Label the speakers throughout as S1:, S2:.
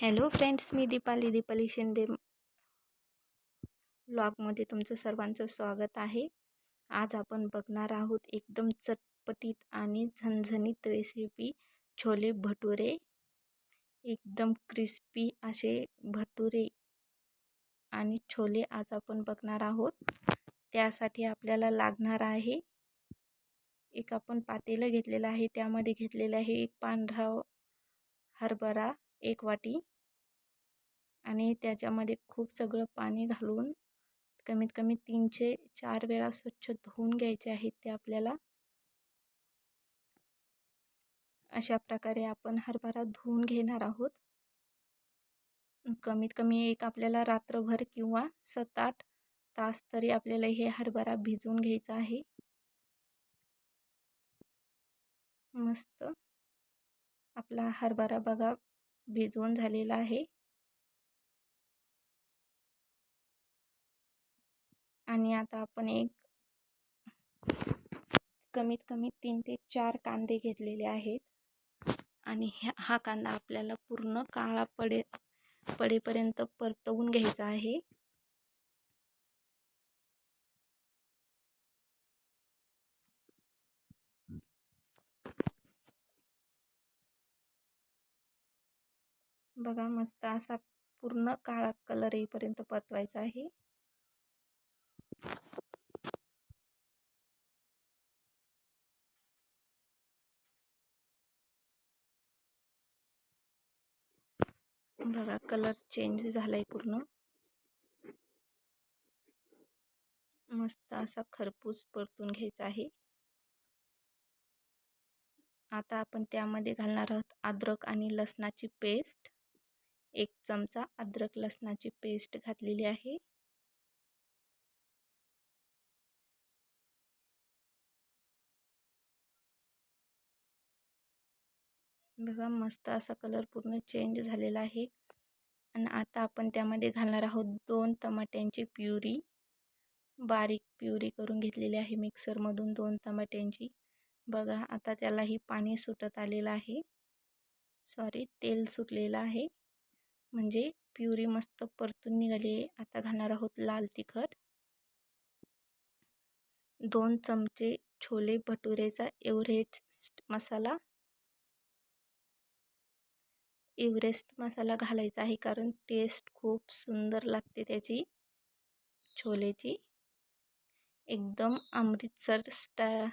S1: Hello friends, मी दीपाली शिंदे ब्लॉगमध्ये तुमचं सर्वांचं स्वागत आहे. आज आपण बघणार आहोत एकदम चटपटीत आणि झणझणीत रेसिपी छोले भटुरे. एकदम क्रिस्पी असे भटुरे आणि छोले आज आपण बघणार आहोत. त्यासाठी आपल्याला लागणार आहे एक आपण पातेलं घेतलेलं आहे. त्यामध्ये घेतलेलं आहे एक पांढरा हरभरा 1 वाटी आणि त्याच्यामध्ये खूप सगळं पाणी घालून कमीत कमी 3 ते 4 वेळा स्वच्छ धुवून घ्यायचे आहेत ते आपल्याला. अशा प्रकारे आपण हरभरा धुवून घेणार आहोत. कमीत कमी एक आपल्याला रात्रभर किंवा 7-8 तास तरी आपल्याला हे हरभरा भिजवून घ्यायचा आहे. मस्त आपला हरभरा बघा भिजवून झालेला आहे. आणि आता आपण एक कमीत कमी 3 ते 4 कांदे घेतलेले आहेत आणि हा कांदा आपल्याला पूर्ण काळा पडेपर्यंत परतवून घ्यायचा आहे. बघा मस्त असा पूर्ण काळा कलर येईपर्यंत परतवायचा आहे. बघा कलर चेंज झालाय पूर्ण. मस्त असा खरपूस परतून घ्यायचा आहे. आता आपण त्यामध्ये घालणार आहोत अद्रक आणि लसणाची पेस्ट. 1 चमचा अद्रक लसणाची पेस्ट घातलेली आहे. बघा मस्त असा कलर पूर्ण चेंज झालेला आहे. आणि आता आपण त्यामध्ये घालणार आहोत 2 टमाट्यांची प्युरी. बारीक प्युरी करून घेतलेली आहे मिक्सरमधून 2 टमाट्यांची. बघा आता त्यालाही पाणी सुटत आलेलं आहे. तेल सुटलेलं आहे. म्हणजे प्युरी मस्त परतून निघाली. आता घालणार आहोत लाल तिखट. 2 चमचे छोले भटुरेचा एव्हरेस्ट मसाला घालायचा आहे, कारण टेस्ट खूप सुंदर लागते त्याची छोलेची. एकदम अमृतसर स्टाईल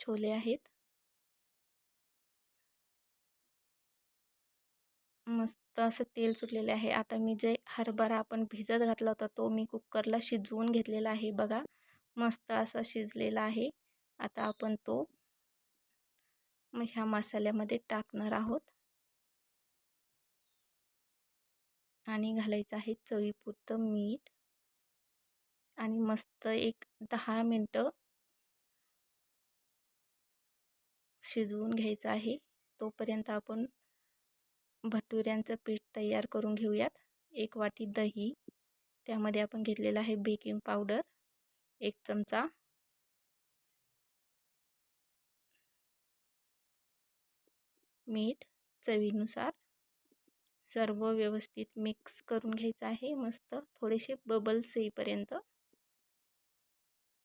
S1: छोले आहेत. मस्त असं तेल सुटलेले आहे. आता मी जे हरभरा आपण भिजत घातला होता तो मी कुकरला शिजवून घेतलेला आहे. बघा मस्त असा शिजलेला आहे. आता आपण तो ह्या मसाल्यामध्ये टाकणार आहोत आणि घालायचं आहे चवीपुरतं मीठ आणि मस्त एक 10 मिनटं शिजवून घ्यायचं आहे. तोपर्यंत आपण भटुऱ्यांचं पीठ तयार करून घेऊयात. 1 वाटी दही, त्यामध्ये आपण घेतलेला आहे बेकिंग पावडर 1 चमचा, मीठ चवीनुसार. सर्व व्यवस्थित मिक्स करून घ्यायचं आहे. मस्त थोडेसे बबल्स येईपर्यंत.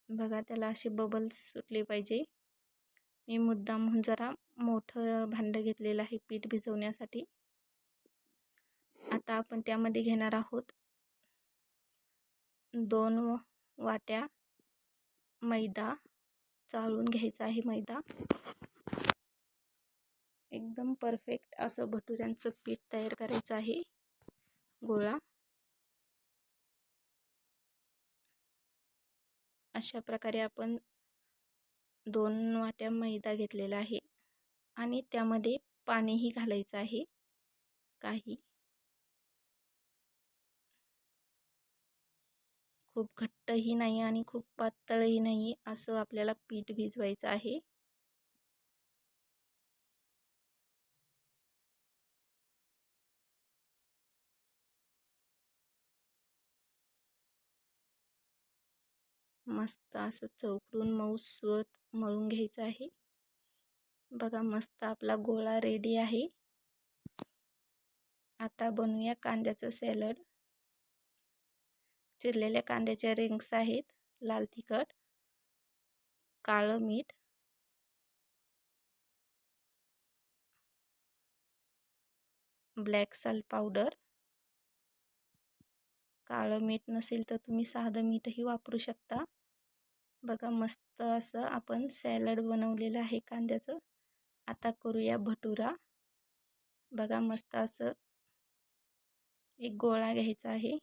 S1: बघा त्याला असे बबल्स सुटले पाहिजे. मी मुद्दामहून जरा मोठं भांडं घेतलेलं आहे पीठ भिजवण्यासाठी. आता आपण त्यामध्ये घेणार आहोत 2 वाट्या मैदा. चाळून घ्यायचा आहे मैदा. एकदम परफेक्ट असं भटुऱ्यांचं पीठ तयार करायचं आहे. गोळा अशा प्रकारे आपण 2 वाट्या मैदा घेतलेला आहे आणि त्यामध्ये पाणीही घालायचं आहे काही. खूप घट्टही नाही आणि खूप पातळही नाही, असं आपल्याला पीठ भिजवायचं आहे. मस्त असं चौकडून मऊसूत मळून घ्यायचं आहे. बघा मस्त आपला गोळा रेडी आहे. आता बनवूया कांद्याचं सॅलड. चिरलेल्या कांद्याच्या रिंग्स आहेत, लाल तिखट, काळं मीठ, ब्लॅक सॉल्ट पावडर. काळं मीठ नसेल तर तुम्ही साधं मीठही वापरू शकता. बघा मस्त असं आपण सॅलड बनवलेलं आहे कांद्याचं. आता करूया भटुरा. बघा मस्त असं एक गोळा घ्यायचा आहे.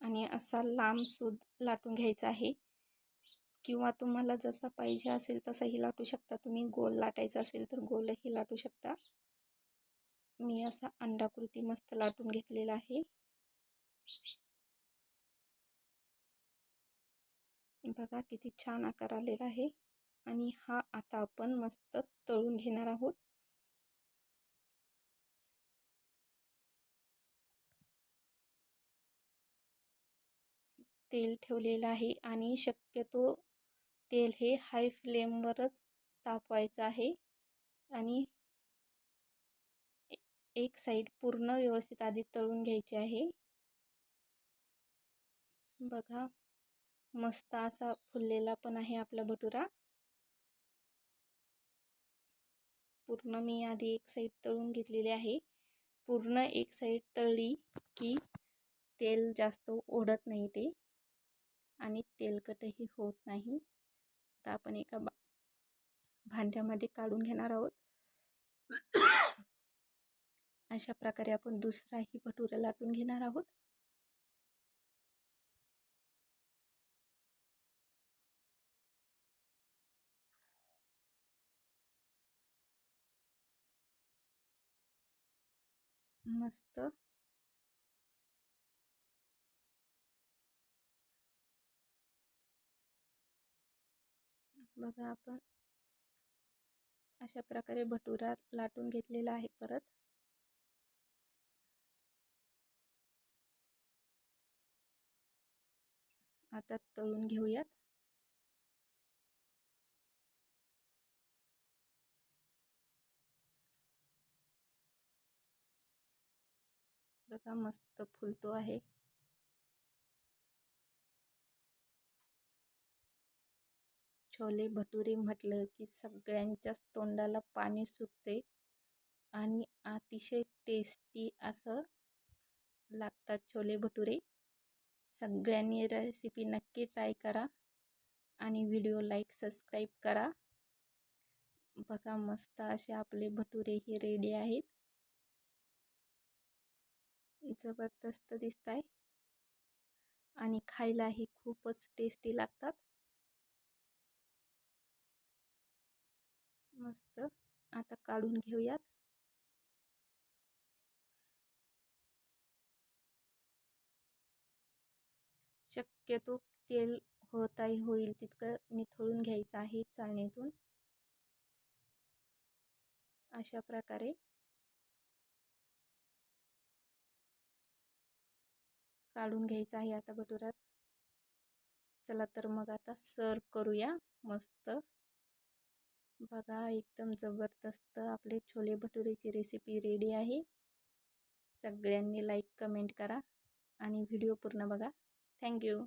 S1: आणि असा लांब सूद लाटून घ्यायचा आहे, किंवा तुम्हाला जसा पाहिजे असेल तसाही लाटू शकता. तुम्ही गोल लाटायचा असेल तर गोलही लाटू शकता. मी असा अंडाकृती मस्त लाटून घेतलेला आहे. बघा किती छान आकार आलेला आहे. आणि हा आता आपण मस्त तळून घेणार आहोत. तेल ठेवलेलं आहे आणि शक्यतो तेल हे हाय फ्लेमवरच तापवायचं आहे. आणि एक साईड पूर्ण व्यवस्थित आधी तळून घ्यायची आहे. बघा मस्त असा फुललेला पण आहे आपला भटुरा. पूर्ण मी आधी एक साईड तळून घेतलेली आहे. पूर्ण एक साईड तळली की तेल जास्त ओढत नाही ते, आणि तेलकटही होत नाही. आता आपण एका भांड्यामध्ये काढून घेणार आहोत. अशा प्रकारे आपण दुसराही भटुरा लाटून घेणार आहोत. मस्त बघा आपण अशा प्रकारे भटुरा लाटून घेतलेला आहे. परत आता तळून घेऊयात. बघा मस्त फुलतो आहे. छोले भटुरे म्हटलं की सगळ्यांच्याच तोंडाला पाणी सुटते आणि अतिशय टेस्टी असं लागतात छोले भटुरे. सगळ्यांनी रेसिपी नक्की ट्राय करा आणि व्हिडिओ लाईक सबस्क्राईब करा. बघा मस्त असे आपले भटुरे ही रेडी आहेत. जबरदस्त दिसत आहे आणि खायलाही खूपच टेस्टी लागतात. मस्त आता काढून घेऊयात. शक्यतो तेल होईल तितकं निथळून घ्यायचं आहे चाळणीतून. अशा प्रकारे काढून घ्यायचं आहे आता भटुऱ्यात. चला तर मग आता सर्व करूया. मस्त बघा एकदम जबरदस्त आपले छोले भटुरेची रेसिपी रेडी आहे. सगळ्यांनी लाईक कमेंट करा आणि व्हिडिओ पूर्ण बघा. थँक्यू.